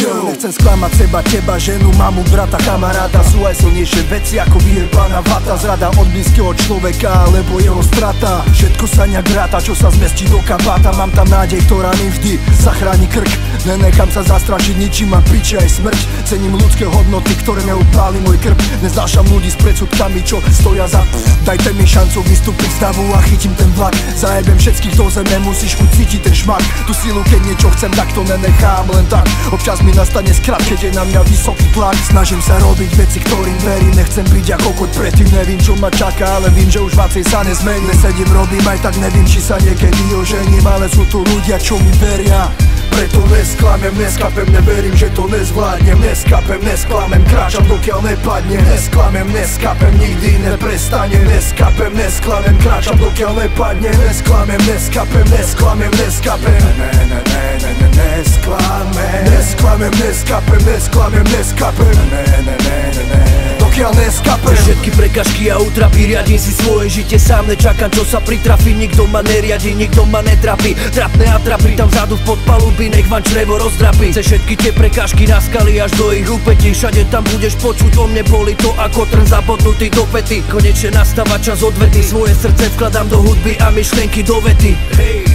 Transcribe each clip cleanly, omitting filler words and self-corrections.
Nechcem sklamať seba, teba, ženu, mamu, brata, kamaráta. Sú aj silnejšie veci ako vyjebaná vata. Zrada od blízkeho človeka, alebo jeho strata. Všetko sa nejak ráta, čo sa zmestí do kabáta. Mám tam nádej, ktorá mi vždy zachráni krk. Nenechám sa zastrašiť ničím, mám piče aj smrť. Cením ľudské hodnoty, ktoré neupáli môj krb. Neznášam ľudí s predsudkami, čo stoja za dajte mi šancu vystúpiť z davu a chytím ten vlak. Zajebem všetkých do zeme, musíš ucítiť ten šmak. Tú silu, keď niečo chcem, tak to nenechám len tak. Občas mi nastane skrat, keď je na mňa vysoký tlak. Snažím sa robiť veci, ktorým verím. Nechcem byť ako kokot predtým, nevím čo ma čaká, ale viem, že už viacej sa nezmením. Nesedím, robím, aj tak neviem, či sa niekedy ožením. Ale sú tu ľudia, čo mi veria. Preto nesklamem, neskapem, neverím, že to nezvládnem. Neskapem, nesklamem, kráčam dokiaľ nepadne. Nesklamem, neskapem, nikdy neprestanem. Neskapem, nesklamem, kráčam dokiaľ nepadne. Nesklamem, neskapem, nesklamem, neskapem. Nesklamem, nesklamem, neskapem, nesklamem, neskapem. Dokiaľ neskapem. Všetky prekažky a útrapy, riadím si svoje žitie sám. Nečakám, čo sa pritrafí, nikto ma neriadi, nikto ma netrapí. Trapné atrapy tam vzadu v podpalubi, nech vám črevo rozdrapí. Cez všetky tie prekažky na skaly až do ich úpetí. Všade tam budeš počuť o mne, boli to ako trn zabodnutý do pety. Konečne nastáva čas odvety, svoje srdce vkladám do hudby a myšlienky do vety. Hej.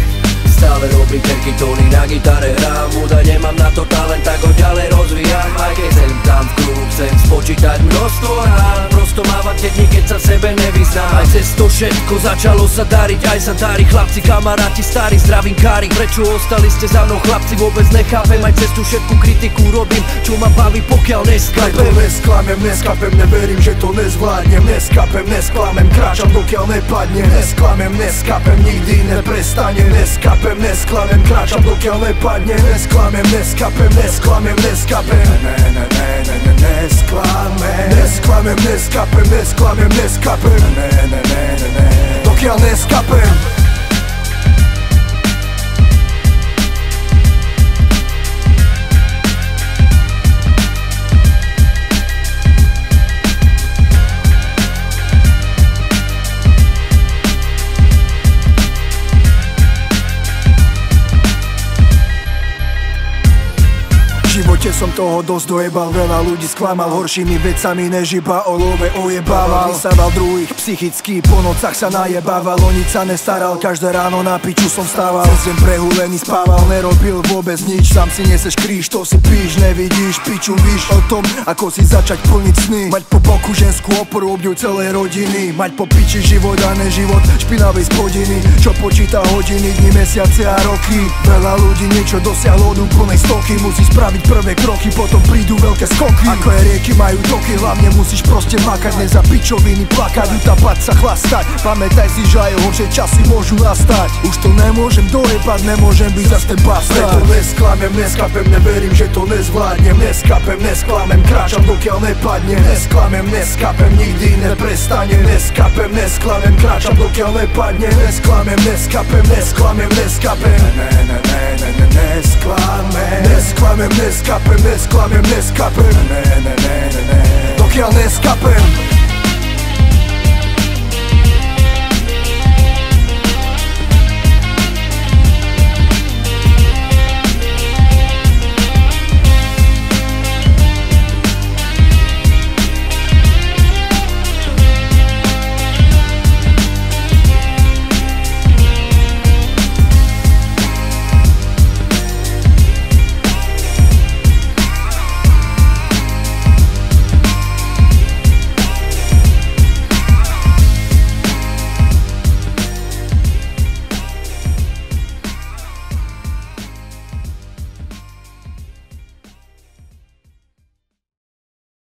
Stále robím terky tóny, na gitare hrám. Údaj nemám na to talent, tak ho ďalej rozvíjam. Aj keď sem tam v kruhu chcem spočítať množstvo rán. Prosto mávam tie dni, keď sa sebe nevyznám. Aj cez to všetko začalo sa dariť, aj sa darí. Chlapci, kamaráti, starí, zdravím kári. Prečo ostali ste za mnou, chlapci, vôbec nechápem. Aj cez tú všetku kritiku robím, čo ma baví, pokiaľ neskapem. Preto nesklamem, neskapem, neverím, že to nezvládnem. Neskapem, nesklamem, kráčam dokiaľ nepadne. Nesklamem, neskapem, nikdy neprestanem. Neskapem, nesklamem, kráčam dokiaľ nepadne. Nesklamem, neskapem, nesklamem, neskapem. Nesklamem, nesklamem, neskapem, nesklamem, neskapem. Dokiaľ neskapem. V živote som toho dosť dojebal, veľa ľudí sklamal, horšími vecami než iba o love ojebával. Vysával druhých psychicky, po nocách sa najebával, o nič sa nestaral, každé ráno na piču som stával. Cez deň prehulený spával, nerobil vôbec nič, sám si neseš kríž, to si píš, nevidíš, piču víš o tom, ako si začať plniť sny. Mať po boku ženskú oporu, obdiv celej rodiny, mať po piči život a neživot špinavej spodiny, čo počíta hodiny, dni, mesiace a roky. Veľa ľudí niečo dosiahlo od úplnej stoky, musí spraviť prvé kroky, potom prídu veľké skoky. Ako je rieky majú toky, hlavne musíš proste makať, ne za pičoviny plakať, utapať sa, chlastať. Pamätaj si, že aj horšie časy môžu nastať. Už to nemôžem dojebať, nemôžem byť zas ten bastard. Preto nesklamem, neskapem, neverím, že to nezvládnem. Neskapem, nesklamem, kráčam dokiaľ nepadne. Nesklamem, neskapem, nikdy neprestanem. Neskapem, nesklamem, kráčam dokiaľ nepadne. Nesklamem, neskapem, nesklamem, neskapem. Nesklamem, nesklamem, neskapem, nesklamem, neskapem. Dokiaľ neskapem.